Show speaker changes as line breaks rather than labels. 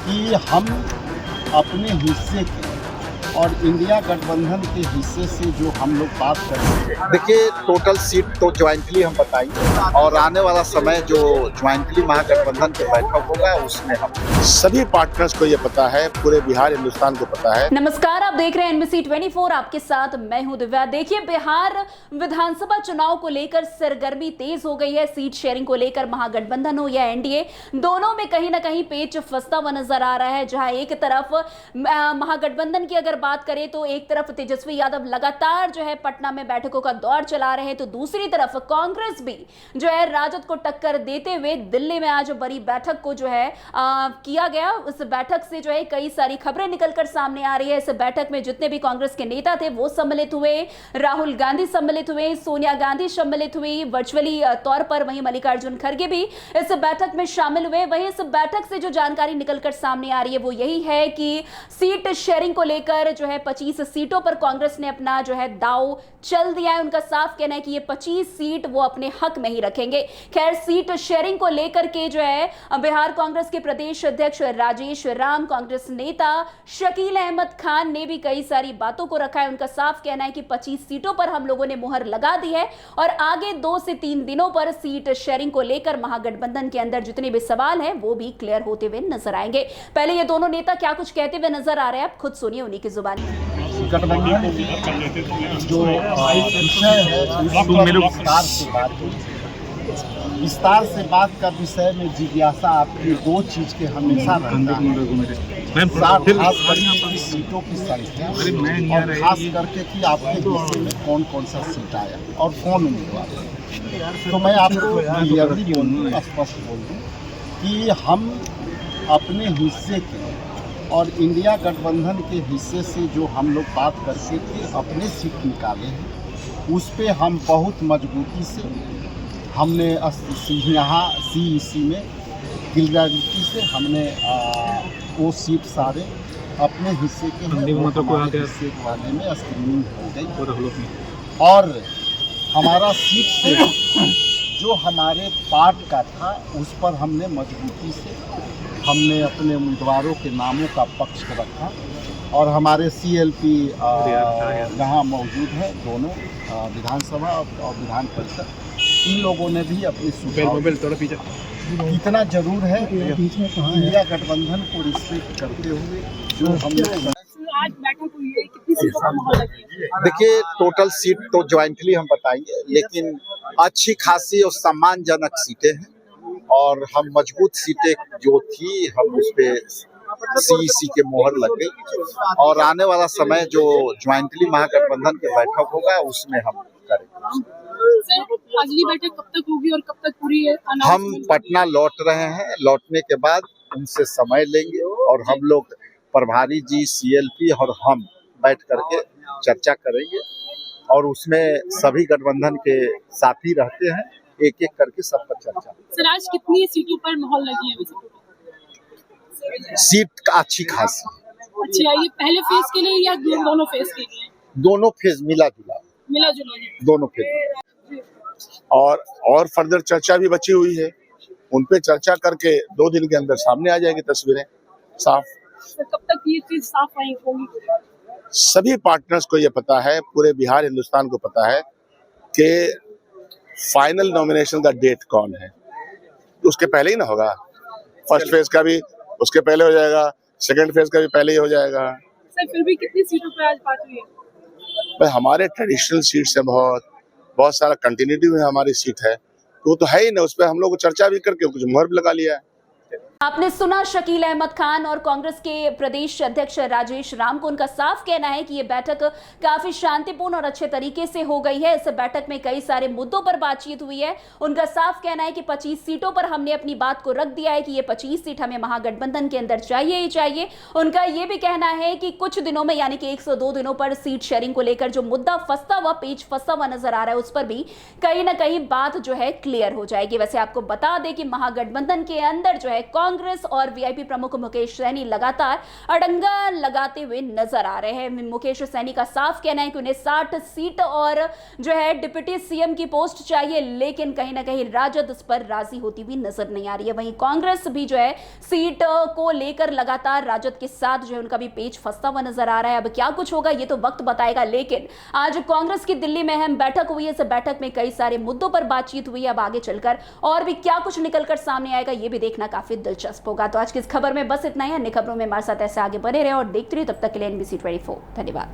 कि हम अपने हिस्से के और इंडिया गठबंधन के हिस्से से जो हम लोग बात कर रहे हैं,
देखिए टोटल सीट तो ज्वाइंटली हम बताएंगे और आने वाला समय जो ज्वाइंटली महागठबंधन के बैठक होगा उसमें हम
सभी पार्टनर्स को ये पता है, पूरे बिहार हिंदुस्तान को पता है।
नमस्कार, आप देख रहे हैं NBC 24। आपके साथ मैं हूं दिव्या। देखिए, बिहार विधानसभा चुनाव को लेकर सरगर्मी तेज हो गई है। सीट शेयरिंग को लेकर महागठबंधन हो या एनडीए, दोनों में कहीं ना कहीं पेच फंसता हुआ नजर आ रहा है। जहां एक तरफ महागठबंधन की अगर बात करें तो एक तरफ तेजस्वी यादव लगातार जो है पटना में बैठकों का दौर चला रहे हैं, तो दूसरी तरफ कांग्रेस भी जो है राजद को टक्कर देते हुए दिल्ली में आज बड़ी बैठक को जो है किया गया। उस बैठक से जो है कई सारी खबरें निकलकर सामने आ रही है। इस बैठक में जितने भी कांग्रेस के नेता थे वो सम्मिलित हुए, राहुल गांधी सम्मिलित हुए, सोनिया गांधी सम्मिलित हुई वर्चुअली तौर पर। वहीं मल्लिकार्जुन खड़गे भी इस बैठक में शामिल हुए। वहीं इस बैठक से जो जानकारी निकलकर सामने आ रही है वो यही है कि सीट शेयरिंग को लेकर जो है 25 सीटों पर कांग्रेस ने अपना जो है दांव चल दिया है। उनका साफ कहना है कि ये 25 सीट वो अपने हक में ही रखेंगे। खैर, सीट शेयरिंग को लेकर के जो है बिहार कांग्रेस के प्रदेश अध्यक्ष राजेश राम, कांग्रेस नेता शकील अहमद खान ने भी कई सारी बातों को रखा है। उनका साफ कहना है कि 25 सीटों पर हम लोगों ने मुहर लगा दी है और आगे 2 से 3 दिनों पर सीट शेयरिंग को लेकर महागठबंधन के अंदर जितने भी सवाल हैं वो भी क्लियर होते हुए नजर आएंगे। पहले ये दोनों नेता क्या कुछ कहते हुए नजर आ रहे हैं, आप खुद सुनिए उन्हीं की जुबानी।
गठबंधन जो विषय है विस्तार से बात का विषय में जिज्ञासा आपकी 2 चीज के हमेशा रहता है, खास करके सीटों की संख्या और खास करके कि आपके हिस्से में कौन कौन सा सीट आया और कौन उम्मीदवार। तो मैं आपको क्लियरली बोल दूँ, स्पष्ट बोल दूँ कि हम अपने हिस्से के और इंडिया गठबंधन के हिस्से से जो हम लोग बात करके थे अपने सीट निकाले हैं, उस पे हम बहुत मजबूती से हमने यहाँ CEC में गिलगागी से हमने वो सीट सारे अपने हिस्से के हिस्से वाले में स्क्रीनिंग हो गई और हमारा सीट से जो हमारे पार्ट का था उस पर हमने मजबूती से हमने अपने उम्मीदवारों के नामों का पक्ष रखा और हमारे CLP यहाँ मौजूद है, दोनों विधानसभा और विधान परिषद, इन लोगों ने भी अपनी इतना जरूर है इंडिया गठबंधन को रिस्पेक्ट करते हुए जो हम लोग
आज बैठक हुई है, कितनी सीटों का माहौल है?
देखिए टोटल सीट तो ज्वाइंटली हम बताएंगे, लेकिन अच्छी खासी और सम्मानजनक सीटें हैं और हम मजबूत सीटें जो थी हम उस पे CEC के मोहर लग गई और आने वाला समय जो ज्वाइंटली महागठबंधन के बैठक होगा उसमें हम करेंगे।
सर, अगली बैठक कब तक होगी और कब तक पूरी है?
हम पटना लौट रहे हैं, लौटने के बाद उनसे समय लेंगे और हम लोग प्रभारी जी, CLP और हम बैठ करके चर्चा करेंगे और उसमें सभी गठबंधन के साथी रहते हैं, एक एक करके सब पर चर्चा।
सर, आज कितनी सीटों पर मोहर लगी है वैसे?
सीट अच्छी खासी।
अच्छा, ये पहले फेज के लिए या दोनों फेज के लिए?
दोनों फेज मिला जुला दोनों फेज।
और फर्दर चर्चा भी बची हुई है, उन पे चर्चा करके 2 दिन के अंदर सामने आ जाएगी तस्वीरें साफ।
सर, कब तक ये चीज साफ होगी?
सभी पार्टनर्स को ये पता है, पूरे बिहार हिंदुस्तान को पता है कि फाइनल नॉमिनेशन का डेट कौन है। उसके पहले ही ना होगा, फर्स्ट फेज का भी उसके पहले हो जाएगा, सेकंड फेज का भी पहले ही हो जाएगा।
सर, फिर भी कितनी सीटों पर आज बात हुई है?
भाई हमारे ट्रेडिशनल सीट्स है, बहुत सारा कंटिन्यूटी में हमारी सीट है, तो वो तो है ही ना, उस पर हम लोग चर्चा भी करके कुछ मुहर भी लगा लिया है।
आपने सुना शकील अहमद खान और कांग्रेस के प्रदेश अध्यक्ष राजेश राम को। उनका साफ कहना है कि यह बैठक काफी शांतिपूर्ण और अच्छे तरीके से हो गई है। इस बैठक में कई सारे मुद्दों पर बातचीत हुई है। उनका साफ कहना है कि 25 सीटों पर हमने अपनी बात को रख दिया है कि ये 25 सीट हमें महागठबंधन के अंदर चाहिए ही चाहिए। उनका यह भी कहना है कि कुछ दिनों में यानी कि 102 दिनों पर सीट शेयरिंग को लेकर जो मुद्दा फंसता हुआ, पेच फंसता हुआ नजर आ रहा है, उस पर भी कहीं ना कहीं बात जो है क्लियर हो जाएगी। वैसे आपको बता दें कि महागठबंधन के अंदर जो है कांग्रेस और वीआईपी प्रमुख मुकेश सैनी लगातार अड़ंगा लगाते हुए नजर आ रहे हैं। मुकेश सैनी का साफ कहना है कि उन्हें 60 सीट और जो है डिप्टी सीएम की पोस्ट चाहिए, लेकिन कहीं ना कहीं राजद इस पर राजी होती हुई नजर नहीं आ रही है। वहीं कांग्रेस भी जो है सीट को लेकर लगातार राजद के साथ जो है उनका भी पेच फंसता हुआ नजर आ रहा है। अब क्या कुछ होगा ये तो वक्त बताएगा, लेकिन आज कांग्रेस की दिल्ली में अहम बैठक हुई है। इस बैठक में कई सारे मुद्दों पर बातचीत हुई है। अब आगे चलकर और भी क्या कुछ निकलकर सामने आएगा ये भी देखना काफी दिलचस्प होगा। तो आज की इस खबर में बस इतना ही। अन्य खबरों में हमारे साथ ऐसे आगे बने रहे और देखते रहिए। तब तक के लिए NBC 24 धन्यवाद।